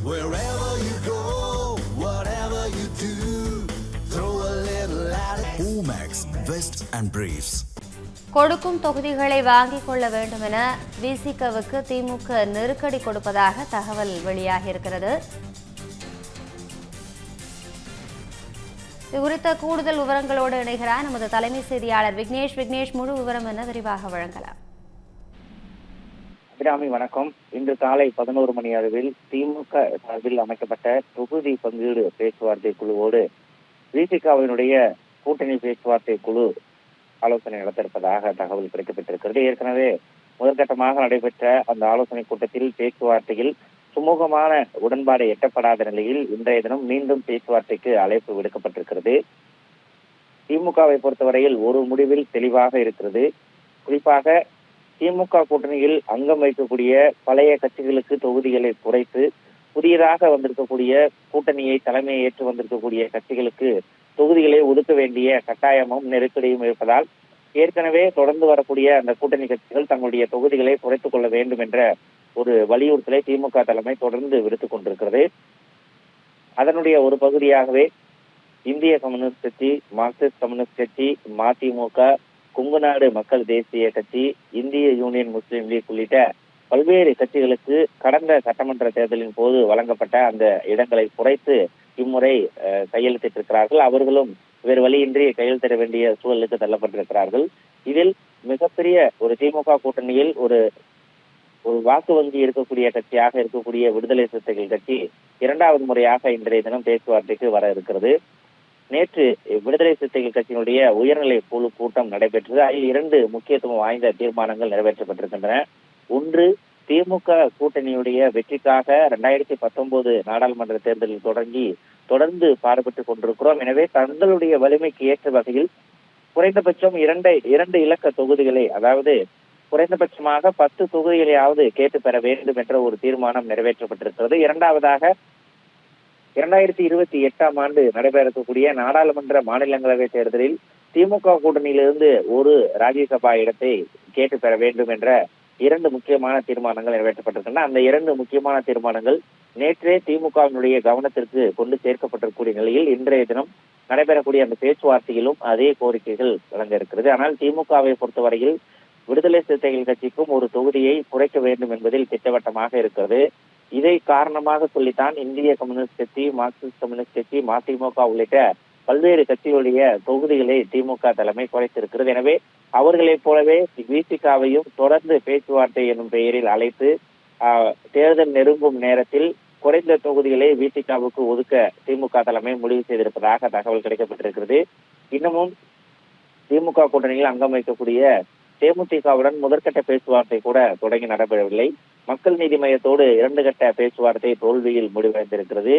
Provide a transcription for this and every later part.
Wherever you go, whatever you do, throw a little at it. Omax, Vest and Briefs. கொடுக்கும் தொகுதிகளை வாங்கிக் கொள்ள வேண்டும் என விசிகவுக்கு திமுக நெருக்கடி கொடுப்பதாக தகவல் வெளியாகியிருக்கிறது. இது குறித்த கூடுதல் விவரங்களோடு இணைகிறார் நமது தலைமை செய்தியாளர் விக்னேஷ். விக்னேஷ், முழு விவரம் என்ன விரிவாக வழங்கலாம்? அபிராமி வணக்கம். இன்று காலை 11 மணி அளவில் திமுக சார்பில் அமைக்கப்பட்ட தொகுதி பங்கீடு பேச்சுவார்த்தை குழுவோடு விசிகவினுடைய கூட்டணி பேச்சுவார்த்தை குழு ஆலோசனை நடத்திருப்பதாக தகவல் கிடைக்கப்பட்டிருக்கிறது. ஏற்கனவே முதற்கட்டமாக நடைபெற்ற அந்த ஆலோசனை கூட்டத்தில் பேச்சுவார்த்தையில் சுமூகமான உடன்பாடு எட்டப்படாத நிலையில் இன்றைய தினம் மீண்டும் பேச்சுவார்த்தைக்கு அழைப்பு விடுக்கப்பட்டிருக்கிறது. திமுகவை பொறுத்தவரையில் ஒரு முடிவில் தெளிவாக இருக்கிறது. குறிப்பாக திமுக கூட்டணியில் அங்கம் வைக்கக்கூடிய பழைய கட்சிகளுக்கு தொகுதிகளை குறைத்து புதியதாக வந்திருக்கக்கூடிய கூட்டணியை தலைமையை ஏற்று வந்திருக்கக்கூடிய கட்சிகளுக்கு தொகுதிகளை ஒதுக்க வேண்டிய கட்டாயமும் நெருக்கடியும் இருப்பதால் ஏற்கனவே தொடர்ந்து வரக்கூடிய அந்த கூட்டணி கட்சிகள் தங்களுடைய தொகுதிகளை குறைத்துக் கொள்ள வேண்டும் என்ற ஒரு வலியுறுத்தலை திமுக தலைமை தொடர்ந்து விடுத்துக் கொண்டிருக்கிறது. அதனுடைய ஒரு பகுதியாகவே இந்திய கம்யூனிஸ்ட் கட்சி, மார்க்சிஸ்ட் கம்யூனிஸ்ட் கட்சி, மதிமுக, கொங்குநாடு மக்கள் தேசிய கட்சி, இந்திய யூனியன் முஸ்லீம் லீக் உள்ளிட்ட பல்வேறு கட்சிகளுக்கு கடந்த சட்டமன்ற தேர்தலின் போது வழங்கப்பட்ட அந்த இடங்களை குறைத்து இம்முறை கையெழுத்திட்டிருக்கிறார்கள். அவர்களும் வேறு வழியின்றி கையெழுத்திட வேண்டிய சூழலுக்கு தள்ளப்பட்டிருக்கிறார்கள். இதில் மிகப்பெரிய ஒரு திமுக கூட்டணியில் ஒரு வாக்கு வங்கி இருக்கக்கூடிய கட்சியாக இருக்கக்கூடிய விடுதலை சிறுத்தைகள் கட்சி இரண்டாவது முறையாக இன்றைய தினம் பேச்சுவார்த்தைக்கு வர இருக்கிறது. நேற்று விடுதலை சிறுத்தைகள் கட்சியினுடைய உயர்நிலை குழு கூட்டம் நடைபெற்றது. அதில் 2 முக்கியத்துவம் வாய்ந்த தீர்மானங்கள் நிறைவேற்றப்பட்டிருக்கின்றன. ஒன்று, திமுக கூட்டணியுடைய வெற்றிக்காக 2019 நாடாளுமன்ற தேர்தலில் தொடர்ந்து பாடுபட்டுக் கொண்டிருக்கிறோம். எனவே தங்களுடைய வலிமைக்கு ஏற்ற வகையில் குறைந்தபட்சம் இரண்டு இலக்க தொகுதிகளை, அதாவது குறைந்தபட்சமாக 10 தொகுதிகளையாவது கேட்டு பெற வேண்டும் என்ற ஒரு தீர்மானம் நிறைவேற்றப்பட்டிருக்கிறது. இரண்டாவதாக 2028ஆம் ஆண்டு நடைபெறக்கூடிய நாடாளுமன்ற மாநிலங்களவை தேர்தலில் திமுக கூட்டணியிலிருந்து ஒரு ராஜ்யசபா இடத்தை கேட்டு பெற வேண்டும் என்ற 2 முக்கியமான தீர்மானங்கள் நிறைவேற்றப்பட்டிருக்கின்றன. அந்த 2 முக்கியமான தீர்மானங்கள் நேற்றே திமுகவினுடைய கவனத்திற்கு கொண்டு சேர்க்கப்பட்டிருக்கூடிய நிலையில் இன்றைய தினம் நடைபெறக்கூடிய அந்த பேச்சுவார்த்தையிலும் அதே கோரிக்கைகள் வழங்க இருக்கிறது. ஆனால் திமுகவை பொறுத்தவரையில் விடுதலை சிறுத்தைகள் கட்சிக்கும் ஒரு தொகுதியை குறைக்க வேண்டும் என்பதில் திட்டவட்டமாக இருக்கிறது. இதை காரணமாக சொல்லித்தான் இந்திய கம்யூனிஸ்ட் கட்சி, மார்க்சிஸ்ட் கம்யூனிஸ்ட் கட்சி, மதிமுக உள்ளிட்ட பல்வேறு கட்சிகளுடைய தொகுதிகளை திமுக தலைமை குறைத்திருக்கிறது. எனவே அவர்களைப் போலவே விசிகவையும் தொடர்ந்து பேச்சுவார்த்தை என்னும் பெயரில் அழைத்து தேர்தல் நெருங்கும் நேரத்தில் குறைந்த தொகுதிகளை விசிகவுக்கு ஒதுக்க திமுக தலைமை முடிவு செய்திருப்பதாக தகவல் கிடைக்கப்பட்டிருக்கிறது. இன்னமும் திமுக கூட்டணியில் அங்கம் வைக்கக்கூடிய தேமுதிகவுடன் முதற்கட்ட பேச்சுவார்த்தை கூட தொடங்கி நடைபெறவில்லை. மக்கள் நீதி மையத்தோடு 2 கட்ட பேச்சுவார்த்தை தோல்வியில் முடிவடைந்திருக்கிறது.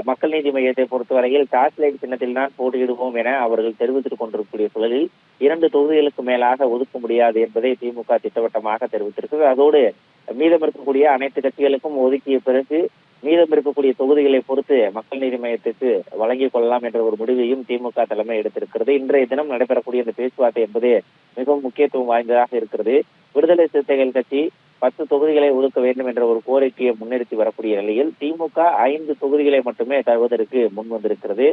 மக்கள் நீதி மையத்தை பொறுத்தவரையில் டார்ச்லைட் சின்னத்தில் தான் போட்டியிடுவோம் என அவர்கள் தெரிவித்துக் கொண்டிருக்கக்கூடிய சூழலில் 2 தொகுதிகளுக்கு மேலாக ஒதுக்க முடியாது என்பதை திமுக திட்டவட்டமாக தெரிவித்திருக்கிறது. அதோடு மீதம் இருக்கக்கூடிய அனைத்து கட்சிகளுக்கும் ஒதுக்கிய பிறகு மீதம் இருக்கக்கூடிய தொகுதிகளை பொறுத்து மக்கள் நீதி மையத்திற்கு வழங்கிக் கொள்ளலாம் என்ற ஒரு முடிவையும் திமுக தலைமை எடுத்திருக்கிறது. இன்றைய தினம் நடைபெறக்கூடிய இந்த பேச்சுவார்த்தை என்பது மிகவும் முக்கியத்துவம் வாய்ந்ததாக இருக்கிறது. விடுதலை சிறுத்தைகள் கட்சி 10 தொகுதிகளை ஒதுக்க வேண்டும் என்ற ஒரு கோரிக்கையை முன்னிறுத்தி வரக்கூடிய நிலையில் திமுக 5 தொகுதிகளை மட்டுமே தருவதற்கு முன் வந்திருக்கிறது.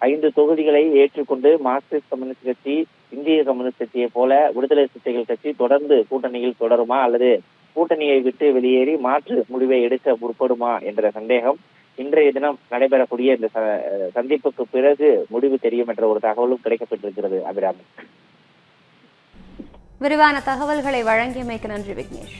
5 தொகுதிகளை ஏற்றுக்கொண்டு மார்க்சிஸ்ட் கம்யூனிஸ்ட் கட்சி, இந்திய கம்யூனிஸ்ட் கட்சியை போல விடுதலை சிறுத்தைகள் கட்சி தொடர்ந்து கூட்டணியில் தொடருமா அல்லது கூட்டணியை விட்டு வெளியேறி மாற்று முடிவை எடுக்க முற்படுமா என்ற சந்தேகம் இன்றைய தினம் நடைபெறக்கூடிய இந்த சந்திப்புக்கு பிறகு முடிவு தெரியும் என்ற ஒரு தகவலும் கிடைக்கப்பட்டிருக்கிறது. அபிராமி, விரிவான தகவல்களை வழங்கியமைக்கு நன்றி விக்னேஷ்.